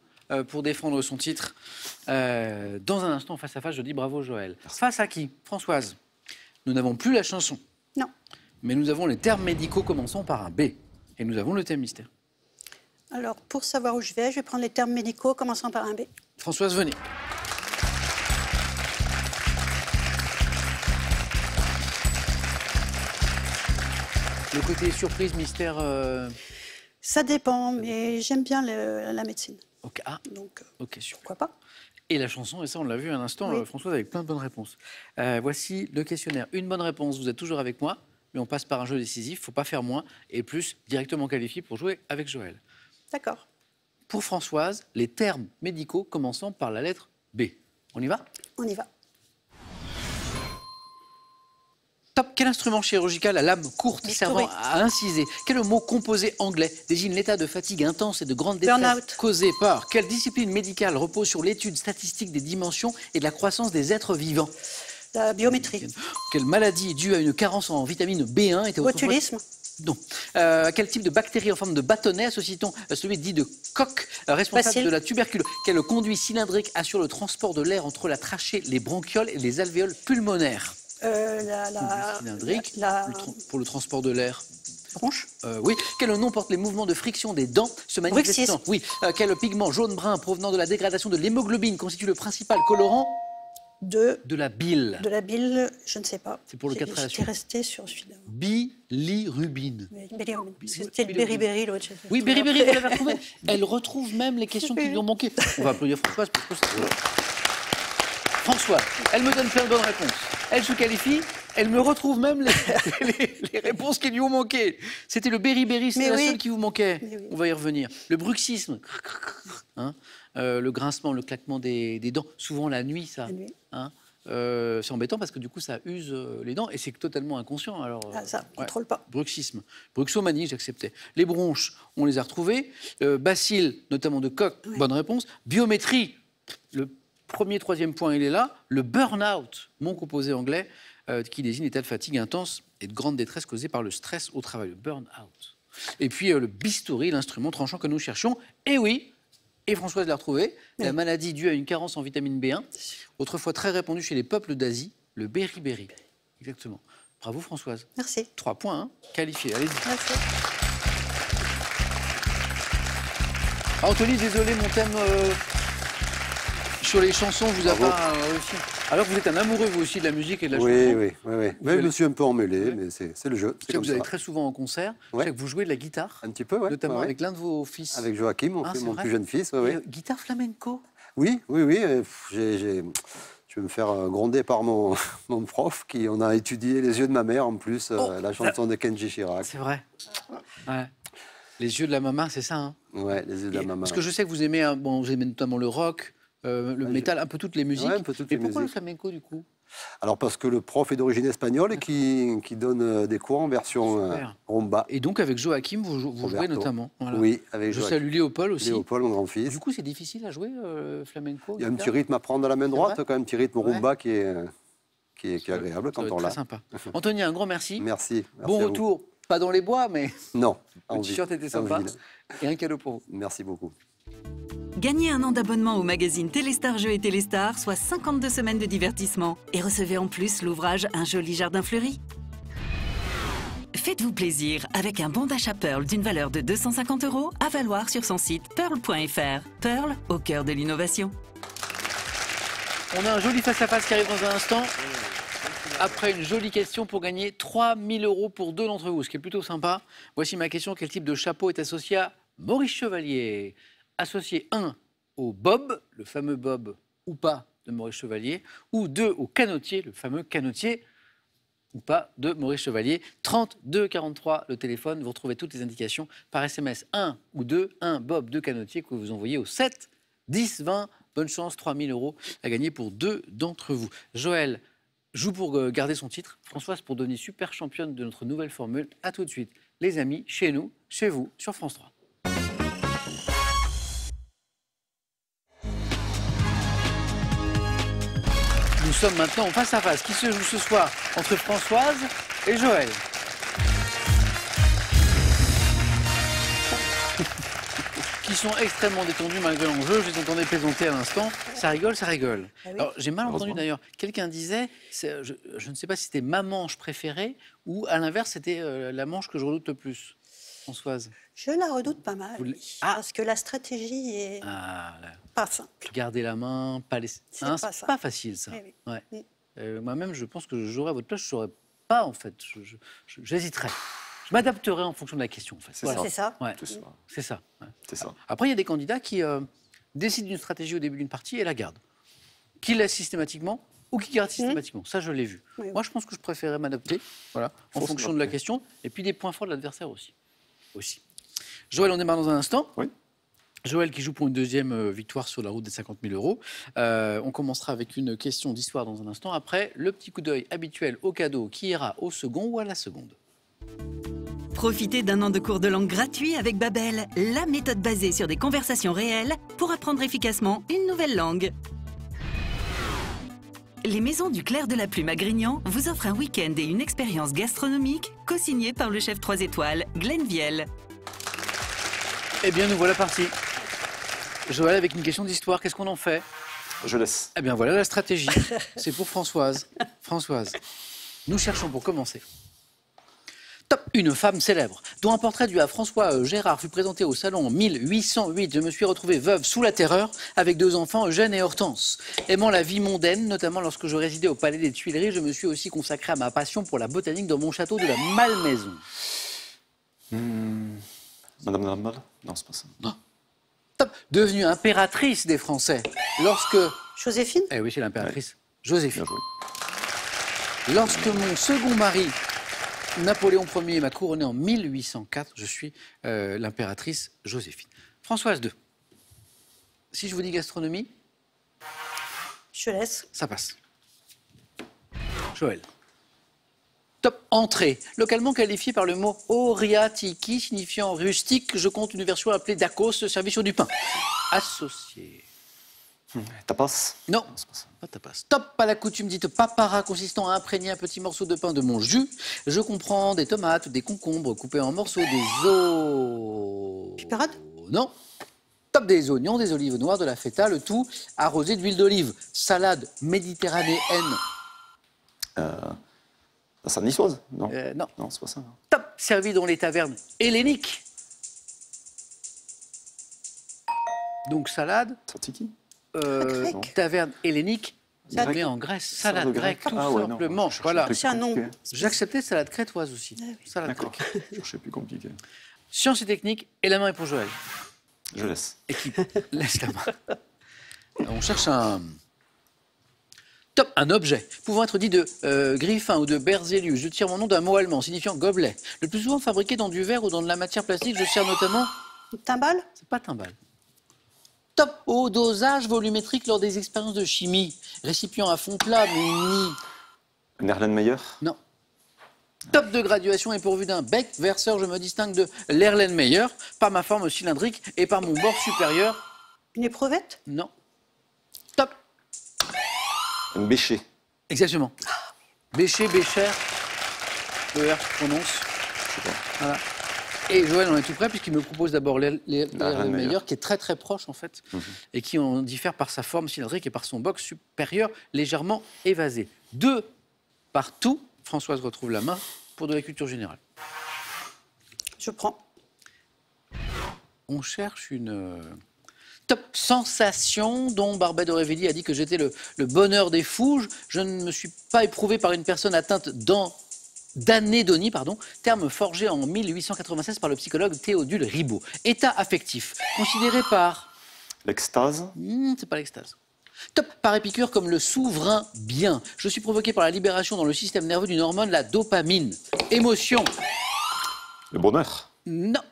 pour défendre son titre. Dans un instant, face à face, je dis bravo Joël. Merci. Face à qui? Françoise, nous n'avons plus la chanson. Non. Mais nous avons les termes médicaux commençant par un B. Et nous avons le thème mystère. Alors, pour savoir où je vais prendre les termes médicaux commençant par un B. Françoise, venez. Le côté surprise, mystère... Ça dépend, mais j'aime bien la médecine. Ok, Donc, super. Pourquoi pas? Et la chanson, et ça on l'a vu à l'instant, Françoise avec plein de bonnes réponses. Voici le questionnaire. Une bonne réponse, vous êtes toujours avec moi, mais on passe par un jeu décisif, il ne faut pas faire moins, et plus directement qualifié pour jouer avec Joël. D'accord. Pour Françoise, les termes médicaux commençant par la lettre B. On y va? On y va. Top Quel instrument chirurgical à lame courte servant à inciser? Quel mot composé anglais désigne l'état de fatigue intense et de grande détresse causé par? Quelle discipline médicale repose sur l'étude statistique des dimensions et de la croissance des êtres vivants? La biométrie. Quelle maladie due à une carence en vitamine B1 était botulisme? Non. Quel type de bactérie en forme de bâtonnet associe-t-on à celui dit de coque, responsable de la tuberculose? Quel conduit cylindrique assure le transport de l'air entre la trachée, les bronchioles et les alvéoles pulmonaires? Cylindrique pour le transport de l'air. Bronche? Oui. Quel nom porte les mouvements de friction des dents se manifestant? Oui. Quel pigment jaune-brun provenant de la dégradation de l'hémoglobine constitue le principal colorant? De la bile. De la bile, je ne sais pas. C'est pour le cas de J'étais restée sur celui-là. Bilirubine. Bilirubine. Parce que c'était le beriberi, l'autre. Oui, beriberi, vous l'avez retrouvé. Elle retrouve même les questions qui lui ont manqué. On va applaudir Françoise parce que c'est... Françoise, elle me donne plein de bonnes réponses. Elle se qualifie, elle me retrouve même les réponses qui lui ont manqué. C'était le beriberi, c'était la seule qui vous manquait. On va y revenir. Le bruxisme. Hein, le grincement, le claquement des dents, souvent la nuit, ça. Hein, c'est embêtant parce que du coup, ça use les dents et c'est totalement inconscient. Alors, ça ne contrôle pas. Bruxisme. Bruxomanie, j'acceptais. Les bronches, on les a retrouvées. Bacille, notamment de Koch, bonne réponse. Biométrie, le premier, troisième point, il est là. Le burn-out, mon composé anglais, qui désigne l'état de fatigue intense et de grande détresse causée par le stress au travail, le burn-out. Et puis le bistouri, l'instrument tranchant que nous cherchions. Et oui, et Françoise l'a retrouvé, la maladie due à une carence en vitamine B1, autrefois très répandue chez les peuples d'Asie, le beriberi. Exactement. Bravo Françoise. Merci. 3 points, hein, qualifiés. Allez-y. Merci. Anthony, désolé, mon thème sur les chansons vous a pas réussi. Alors que vous êtes un amoureux, vous aussi, de la musique et de la chanson. Oui. Mais je me suis un peu emmêlé, mais c'est le jeu. Je sais que vous allez très souvent en concert. Je sais que vous jouez de la guitare. Un petit peu, oui. Notamment avec l'un de vos fils. Avec Joachim, mon plus jeune fils. Guitare flamenco? Oui. Je vais me faire gronder par mon prof, on a étudié Les yeux de ma mère, en plus, la chanson de Kenji Chirac. C'est vrai. Ouais. Les yeux de la maman, c'est ça, hein? Ouais, les yeux de la maman. Parce que je sais que vous aimez notamment le rock, le métal, un peu toutes les musiques. Ouais, un peu toutes les pourquoi musiques. le flamenco, du coup? Alors, parce que le prof est d'origine espagnole et qui donne des cours en version rumba. Et donc, avec Joachim, vous jouez notamment. Voilà. Oui, avec Joachim. Je salue Léopold aussi. Léopold, mon grand-fils. Du coup, c'est difficile à jouer, flamenco? Il y a un petit rythme à prendre à la main droite, quand même, un petit rythme rumba qui est agréable quand on l'a. Très sympa. Anthony, un grand merci. Merci. Bon retour. Pas dans les bois, mais... Non. Le t-shirt était sympa. Et un cadeau pour vous. Merci beaucoup. Gagnez un an d'abonnement au magazine Téléstar Jeux et Téléstar, soit 52 semaines de divertissement. Et recevez en plus l'ouvrage Un joli jardin fleuri. Faites-vous plaisir avec un bon d'achat Pearl d'une valeur de 250 € à valoir sur son site pearl.fr. Pearl, au cœur de l'innovation. On a un joli face-à-face qui arrive dans un instant. Après une jolie question pour gagner 3 000 € pour 2 d'entre vous, ce qui est plutôt sympa. Voici ma question. Quel type de chapeau est associé à Maurice Chevalier? Associé 1 au bob, le fameux bob ou pas de Maurice Chevalier, ou 2 au canotier, le fameux canotier ou pas de Maurice Chevalier. 32 43 le téléphone. Vous retrouvez toutes les indications par SMS 1 ou 2, 1 bob, 2 canotier que vous envoyez au 7 10 20. Bonne chance, 3 000 € à gagner pour 2 d'entre vous. Joël joue pour garder son titre. Françoise pour devenir super championne de notre nouvelle formule. À tout de suite, les amis, chez nous, chez vous, sur France 3. Nous sommes maintenant en face à face. Qui se joue ce soir entre Françoise et Joël? Qui sont extrêmement détendus malgré l'enjeu. Je les entendais plaisanter à l'instant. Ça rigole, ça rigole. Ah oui. Alors, j'ai mal entendu d'ailleurs. Quelqu'un disait, je ne sais pas si c'était ma manche préférée ou à l'inverse, c'était la manche que je redoute le plus. Françoise? Je la redoute pas mal, parce que la stratégie est pas simple. Garder la main, pas laisser... C'est pas facile, ça. Oui. Ouais. Moi-même, je pense que je jouerais à votre place, je ne saurais pas, en fait. J'hésiterais. Je m'adapterai en fonction de la question, en fait. C'est ça. Ouais. C'est ça. Ouais. C'est ça. Après, il y a des candidats qui décident d'une stratégie au début d'une partie et la gardent. Qui laissent systématiquement ou qui gardent systématiquement. Ça, je l'ai vu. Oui. Moi, je pense que je préférais m'adapter en fonction de la question et puis des points forts de l'adversaire aussi. Joël, on démarre dans un instant. Oui. Joël qui joue pour une deuxième victoire sur la route des 50 000 euros. On commencera avec une question d'histoire dans un instant. Après, le petit coup d'œil habituel au cadeau qui ira au second ou à la seconde. Profitez d'un an de cours de langue gratuit avec Babel, la méthode basée sur des conversations réelles pour apprendre efficacement une nouvelle langue. Les Maisons du Clair de la Plume à Grignan vous offrent un week-end et une expérience gastronomique co-signée par le chef 3 étoiles, Glenn Viel. Eh bien, nous voilà partis. Joël, avec une question d'histoire, qu'est-ce qu'on en fait? Je laisse. Eh bien, voilà la stratégie. C'est pour Françoise. Françoise, nous cherchons pour commencer. Top, une femme célèbre, dont un portrait dû à François Gérard fut présenté au salon en 1808. Je me suis retrouvée veuve sous la terreur, avec 2 enfants, Eugène et Hortense. Aimant la vie mondaine, notamment lorsque je résidais au Palais des Tuileries, je me suis aussi consacrée à ma passion pour la botanique dans mon château de la Malmaison. Madame Lamballe? Non, c'est pas ça. Non. Top, devenue impératrice des Français, lorsque... Joséphine? Eh oui, c'est l'impératrice. Joséphine. Bien joué. Lorsque mon second mari, Napoléon Ier, m'a couronné en 1804, je suis l'impératrice Joséphine. Françoise II. Si je vous dis gastronomie? Je laisse. Ça passe. Joël. Top, entrée. Localement qualifié par le mot oriatiki, signifiant rustique, je compte une version appelée dakos, servi sur du pain. Associé. Tapas? Non, pas tapas. Top, à la coutume dite papara, consistant à imprégner un petit morceau de pain de mon jus. Je comprends des tomates, des concombres coupés en morceaux, des os... Piperade? Non. Top, des oignons, des olives noires, de la feta, le tout arrosé d'huile d'olive. Salade méditerranéenne. La salade niçoise? Non. Non. Non, c'est pas ça. Top, servi dans les tavernes helléniques. Donc salade. Tzatziki? Taverne hellénique, mais en Grèce. Salade grecque, tout simplement. Non, voilà. C'est un nom. J'acceptais salade crétoise aussi. Ah oui. Salade D'accord. grecque. Je cherchais plus compliqué. Sciences et techniques, et la main est pour Joël. Je laisse. Équipe, laisse la main. On cherche un... Top, un objet pouvant être dit de Griffin ou de Berzelius. Je tire mon nom d'un mot allemand signifiant gobelet. Le plus souvent fabriqué dans du verre ou dans de la matière plastique, je tire notamment... Timbale? C'est pas timbale. Top, au dosage volumétrique lors des expériences de chimie. Récipient à fond plat, muni... Erlenmeyer? Non. Top de graduation est pourvu d'un bec verseur. Je me distingue de l'Erlenmeyer par ma forme cylindrique et par mon bord supérieur. Une éprouvette? Non. Top. Un bécher? Exactement. Bécher, béchère. Le R se prononce. Je sais pas. Voilà. Et Joël en est tout près puisqu'il me propose d'abord l'Erlenmeyer qui est très très proche en fait et qui en diffère par sa forme cylindrique et par son box supérieur légèrement évasé. 2 partout. Françoise retrouve la main pour de la culture générale. Je prends. On cherche une top sensation dont Barbet Aurevilly a dit que j'étais le bonheur des fous. Je ne me suis pas éprouvé par une personne atteinte d'anédonie, terme forgé en 1896 par le psychologue Théodule Ribot. État affectif, considéré par... L'extase? C'est pas l'extase. Top, par épicure comme le souverain bien. Je suis provoqué par la libération dans le système nerveux d'une hormone, la dopamine. Émotion. Le bonheur? Non.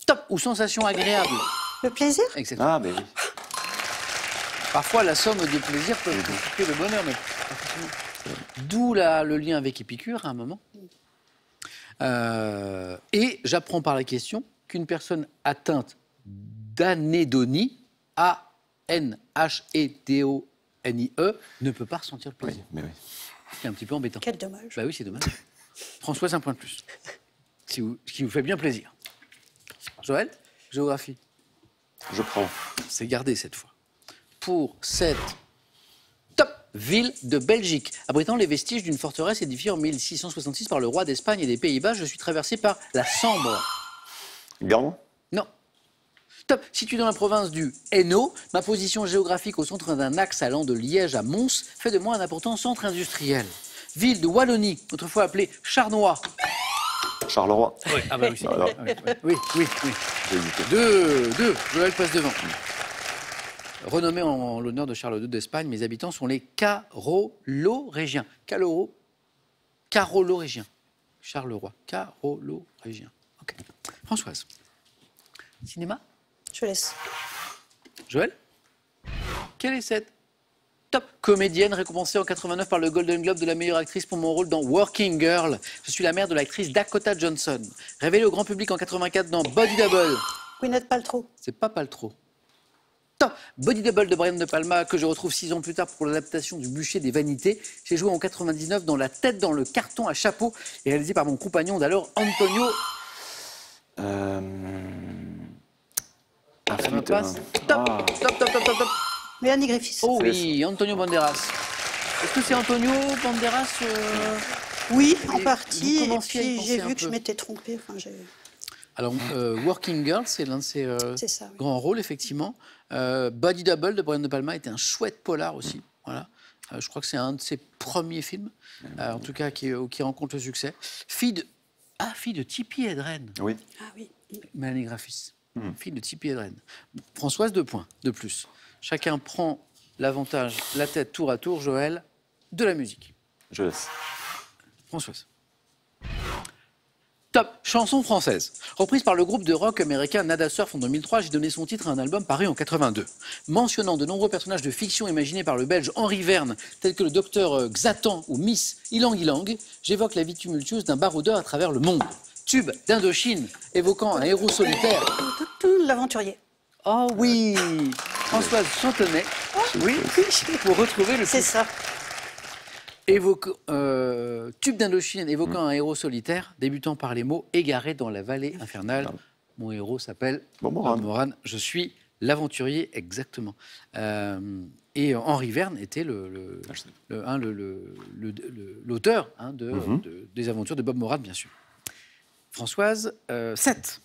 Top, ou sensation agréable. Le plaisir? Exactement. Ah, mais oui. Parfois, la somme de plaisir peut constituer le bonheur, mais pas forcément. D'où le lien avec Épicure à un moment. Et j'apprends par la question qu'une personne atteinte d'anédonie, A-N-H-E-D-O-N-I-E, ne peut pas ressentir le plaisir. Oui, mais oui. C'est un petit peu embêtant. Quel dommage. Bah oui, c'est dommage. Françoise, un point de plus. Ce qui vous fait bien plaisir. Joël, géographie. Je prends. C'est gardé cette fois. Pour cette top ville de Belgique, abritant les vestiges d'une forteresse édifiée en 1666 par le roi d'Espagne et des Pays-Bas, je suis traversé par la Sambre. Gand? Non. Top, situé dans la province du Hainaut, ma position géographique au centre d'un axe allant de Liège à Mons fait de moi un important centre industriel. Ville de Wallonie, autrefois appelée Charnois. Charleroi. Oui, ah bah oui, c'est oui. J'ai hésité. 2, Joël passe devant. Renommé en l'honneur de Charles II d'Espagne, mes habitants sont les Carolorégiens. Carolorégiens. Charleroi. Carolorégiens. Ok. Françoise. Cinéma? Je laisse. Joël? Quelle est cette top comédienne récompensée en 89 par le Golden Globe de la meilleure actrice pour mon rôle dans Working Girl? Je suis la mère de l'actrice Dakota Johnson. Révélée au grand public en 84 dans Body Double. Gwyneth Paltrow. C'est pas Paltrow. Top Body Double de Brian De Palma, que je retrouve 6 ans plus tard pour l'adaptation du Bûcher des Vanités. J'ai joué en 99 dans La tête dans le carton à chapeau et réalisé par mon compagnon d'alors, Antonio. Ça me passe. Top. Mélanie Griffiths. Oh oui, Antonio Banderas. Est-ce que c'est Antonio Banderas Oui, en partie. Et puis j'ai vu que je m'étais trompée. Enfin, alors, Working Girl, c'est l'un de ses grands rôles, effectivement. Body Double de Brian De Palma était un chouette polar aussi. Voilà. Je crois que c'est un de ses premiers films, en tout cas, qui rencontre le succès. Fille de Tippi Hedren. Oui. Ah oui. Mélanie Griffiths. Fille de Tippi Hedren. Françoise, 2 points de plus. Chacun prend l'avantage, la tête tour à tour. Joël, de la musique. Je laisse. Françoise. Top, chanson française. Reprise par le groupe de rock américain Nada Surf en 2003, j'ai donné son titre à un album paru en 82. Mentionnant de nombreux personnages de fiction imaginés par le Belge Henri Verne, tels que le docteur Xatan ou Miss Ilang Ilang, j'évoque la vie tumultueuse d'un baroudeur à travers le monde. Tube d'Indochine, évoquant un héros solitaire. L'aventurier. Oh oui, Françoise Chantenay. Oui, pour retrouver le... C'est ça. Tube d'Indochine évoquant un héros solitaire, débutant par les mots égaré dans la vallée infernale. Mon héros s'appelle Bob Moran. Je suis l'aventurier, exactement. Et Henri Verne était l'auteur des aventures de Bob Moran, bien sûr. Françoise, 7.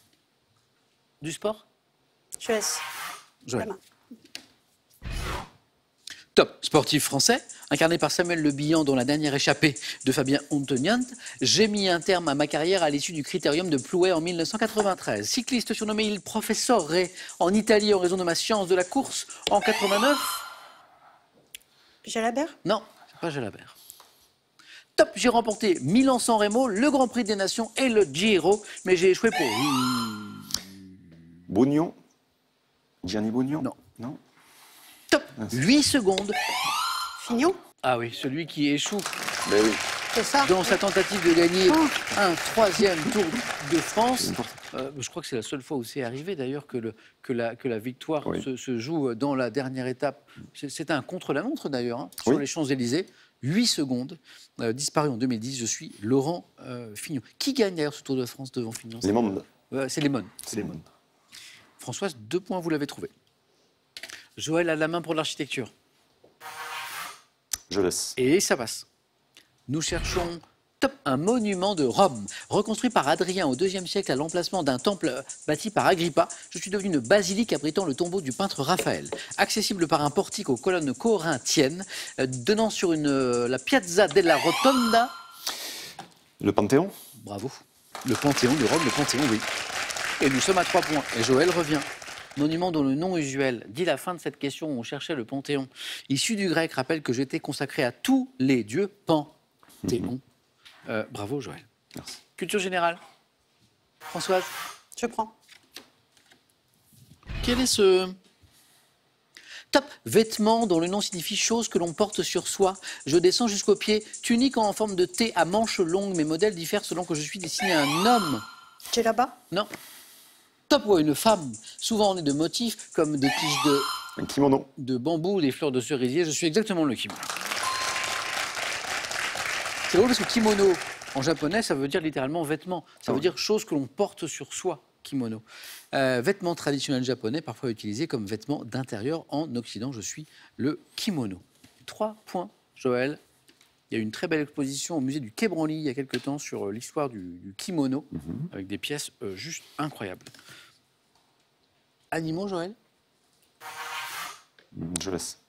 Du sport? Je laisse. Joël. Top, sportif français, incarné par Samuel Le Bihan dans La dernière échappée de Fabien Antonian. J'ai mis un terme à ma carrière à l'issue du critérium de Plouay en 1993. Cycliste surnommé Il Professore en Italie en raison de ma science de la course en 89. Jalabert? Non, c'est pas Jalabert. Top, j'ai remporté Milan-San Remo, le Grand Prix des Nations et le Giro, mais j'ai échoué pour... Bognon? Gianni Bognon? Non. Top, 8 secondes. Fignon? Ah oui, celui qui échoue Ben oui. C'est ça. Dans sa tentative de gagner un 3e Tour de France. Je crois que c'est la seule fois où c'est arrivé d'ailleurs que la victoire se joue dans la dernière étape. C'était un contre-la-montre d'ailleurs, sur les Champs-Élysées. 8 secondes, disparu en 2010. Je suis Laurent Fignon. Qui gagne d'ailleurs ce Tour de France devant Fignon? Les Mondes. C'est les Mondes. Françoise, 2 points, vous l'avez trouvé. Joël a la main pour l'architecture. Je laisse. Et ça passe. Nous cherchons un monument de Rome, reconstruit par Adrien au IIe siècle à l'emplacement d'un temple bâti par Agrippa. Je suis devenu une basilique abritant le tombeau du peintre Raphaël, accessible par un portique aux colonnes corinthiennes, donnant sur la Piazza della Rotonda. Le Panthéon? Bravo. Le Panthéon de Rome, le Panthéon, oui. Et nous sommes à 3 points. Et Joël revient. Monument dont le nom usuel dit la fin de cette question où on cherchait le Panthéon. Issu du grec, rappelle que j'étais consacré à tous les dieux Panthéon. Bravo Joël. Merci. Culture générale. Françoise? Je prends. Quel est ce top vêtement dont le nom signifie chose que l'on porte sur soi? Je descends jusqu'aux pieds. Tunique en forme de T à manches longues. Mes modèles diffèrent selon que je suis destiné à un homme. J'ai là-bas? Non. Top, une femme, souvent ornée de motifs comme des tiges un kimono. De bambou, des fleurs de cerisier. Je suis exactement le kimono. C'est drôle parce que kimono, en japonais, ça veut dire littéralement vêtement. Ça veut dire chose que l'on porte sur soi, kimono. Vêtement traditionnel japonais, parfois utilisé comme vêtement d'intérieur en Occident. Je suis le kimono. 3 points, Joël. Il y a eu une très belle exposition au musée du Quai Branly il y a quelques temps sur l'histoire du kimono, avec des pièces juste incroyables. Animaux, Joël? Je laisse.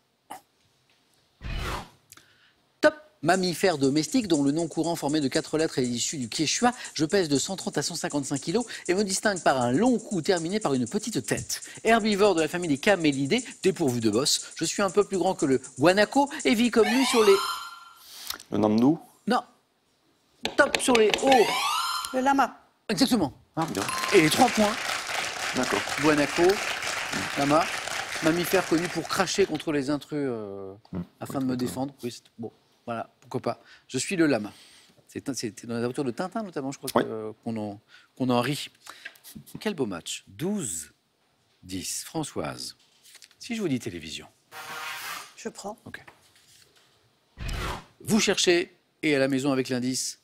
Top! Mammifère domestique dont le nom courant formé de 4 lettres est issu du quechua. Je pèse de 130 à 155 kg et me distingue par un long cou terminé par une petite tête. Herbivore de la famille des camélidés, dépourvu de bosse. Je suis un peu plus grand que le guanaco et vis comme lui sur les... Le Namdou? Non. Top sur les hauts. Le lama. Exactement. Ah, bien. Et les 3 points. D'accord. Guanaco, Lama, mammifère connu pour cracher contre les intrus afin de me défendre. Oui, bon, voilà, pourquoi pas. Je suis le lama. C'est dans les aventures de Tintin, notamment, je crois, qu'on en rit. Quel beau match. 12-10. Françoise, si je vous dis télévision. Je prends. Ok. Vous cherchez, et à la maison avec l'indice.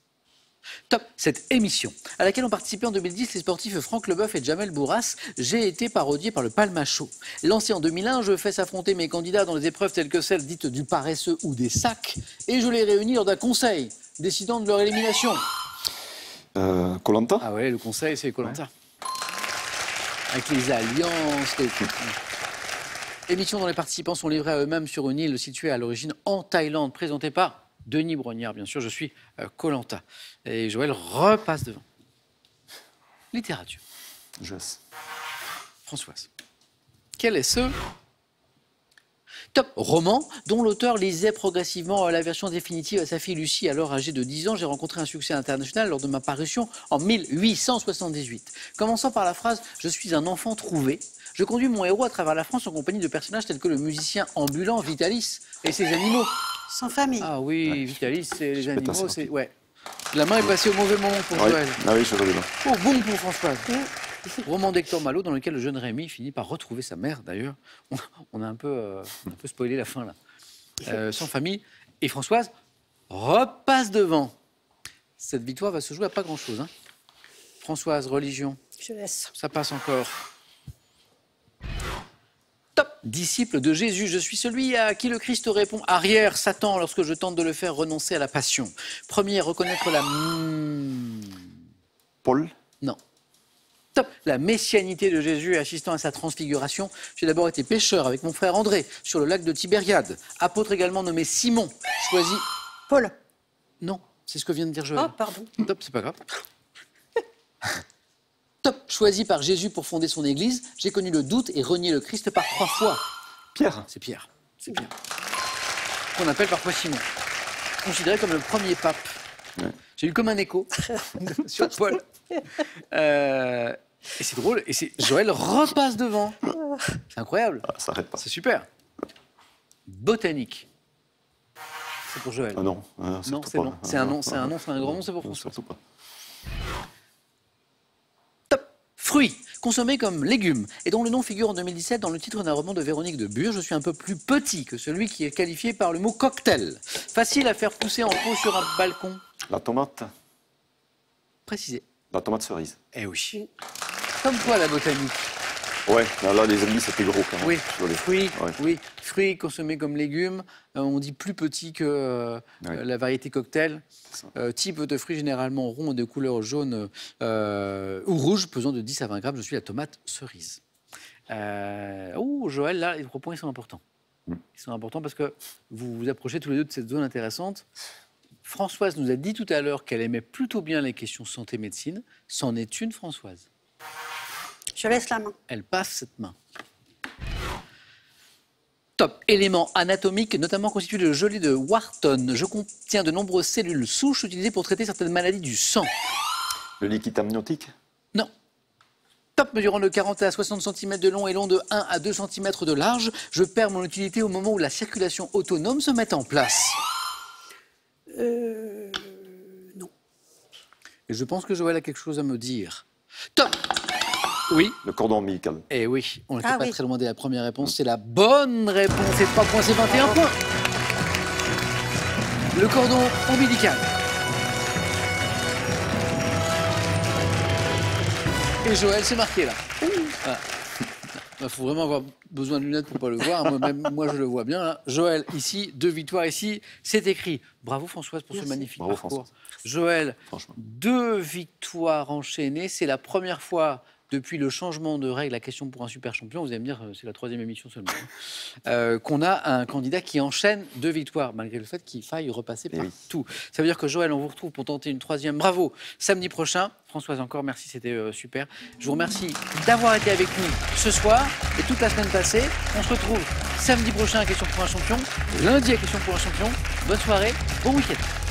Top. Cette émission, à laquelle ont participé en 2010 les sportifs Franck Leboeuf et Jamel Bourras, j'ai été parodié par le Palmacho. Lancé en 2001, je fais s'affronter mes candidats dans les épreuves telles que celles dites du paresseux ou des sacs, et je les réunis lors d'un conseil, décidant de leur élimination. Koh-Lanta. Ah ouais, le conseil, c'est Koh-Lanta. Ouais. Avec les alliances, Émission dont les participants sont livrés à eux-mêmes sur une île située à l'origine en Thaïlande, présentée par Denis Brognard, bien sûr. Je suis Koh-Lanta. Et Joël repasse devant. Littérature. Jess. Françoise. Quel est ce top roman dont l'auteur lisait progressivement la version définitive à sa fille Lucie, alors âgée de 10 ans. J'ai rencontré un succès international lors de ma parution en 1878. Commençant par la phrase « Je suis un enfant trouvé », je conduis mon héros à travers la France en compagnie de personnages tels que le musicien ambulant Vitalis et ses animaux. Sans famille. Ah oui, ouais. Vitalis et les animaux, c'est... Ouais. La main est passée au mauvais moment pour Joël. Ah oui, je reviens. Oh, bon pour Françoise. Roman d'Hector Malot dans lequel le jeune Rémi finit par retrouver sa mère, d'ailleurs. On a un peu spoilé la fin, là. Sans famille. Et Françoise repasse devant. Cette victoire va se jouer à pas grand-chose. Hein. Françoise, religion. Je laisse. Ça passe encore. Top. Disciple de Jésus, je suis celui à qui le Christ répond arrière, Satan, lorsque je tente de le faire renoncer à la passion. Premier, reconnaître la... Paul. Non. Top. La messianité de Jésus assistant à sa transfiguration. J'ai d'abord été pêcheur avec mon frère André sur le lac de Tibériade. Apôtre également nommé Simon. Choisi... Paul. Non, c'est ce que vient de dire Joël. Oh, pardon. Top, c'est pas grave. Top, choisi par Jésus pour fonder son église, j'ai connu le doute et renié le Christ par 3 fois. Pierre. C'est Pierre. C'est Pierre. Qu'on appelle parfois Simon. Considéré comme le premier pape. Ouais. J'ai eu comme un écho sur Paul. Et c'est drôle. Et Joël repasse devant. C'est incroyable. Ah, ça arrête pas. C'est super. Botanique. C'est pour Joël. Ah non. Non, c'est long. C'est un nom, c'est un grand nom, c'est pour François. Surtout pas. Fruits, consommés comme légumes, et dont le nom figure en 2017 dans le titre d'un roman de Véronique de Bure. Je suis un peu plus petit que celui qui est qualifié par le mot cocktail. Facile à faire pousser en pot sur un balcon. La tomate. Précisé. La tomate cerise. Eh oui. Comme quoi la botanique. Ouais, là les ennemis c'était gros quand même. Oui, fruits, ouais. Oui, fruits consommés comme légumes, on dit plus petit que la variété cocktail. Type de fruits généralement ronds et de couleur jaune ou rouge, pesant de 10 à 20 grammes. Je suis la tomate cerise. Joël, là, les 3 points ils sont importants. Ils sont importants parce que vous vous approchez tous les deux de cette zone intéressante. Françoise nous a dit tout à l'heure qu'elle aimait plutôt bien les questions santé-médecine. C'en est une, Françoise. Je laisse la main. Elle passe cette main. Top. Élément anatomique, notamment constitué de gelée de Wharton. Je contiens de nombreuses cellules souches utilisées pour traiter certaines maladies du sang. Le liquide amniotique? Non. Top. Mesurant de 40 à 60 cm de long et long de 1 à 2 cm de large, je perds mon utilité au moment où la circulation autonome se met en place. Non. Et je pense que Joël a quelque chose à me dire. Top. Oui. Le cordon ombilical. Eh oui, on n'était pas très loin de la première réponse. C'est la bonne réponse. C'est 3 points, c'est 21 points. Le cordon ombilical. Et Joël s'est marqué là. Voilà. Il faut vraiment avoir besoin de lunettes pour ne pas le voir. Moi, je le vois bien. Là. Joël, ici, 2 victoires ici. C'est écrit. Bravo Françoise pour ce magnifique parcours. Françoise. Joël, 2 victoires enchaînées. C'est la première fois depuis le changement de règle, la question pour un super champion, vous allez me dire, c'est la 3e émission seulement, qu'on a un candidat qui enchaîne 2 victoires, malgré le fait qu'il faille repasser par tout. Ça veut dire que Joël, on vous retrouve pour tenter une 3e. Bravo, samedi prochain. Françoise, encore merci, c'était super. Je vous remercie d'avoir été avec nous ce soir et toute la semaine passée. On se retrouve samedi prochain à Question pour un champion, lundi à Question pour un champion. Bonne soirée, bon week-end.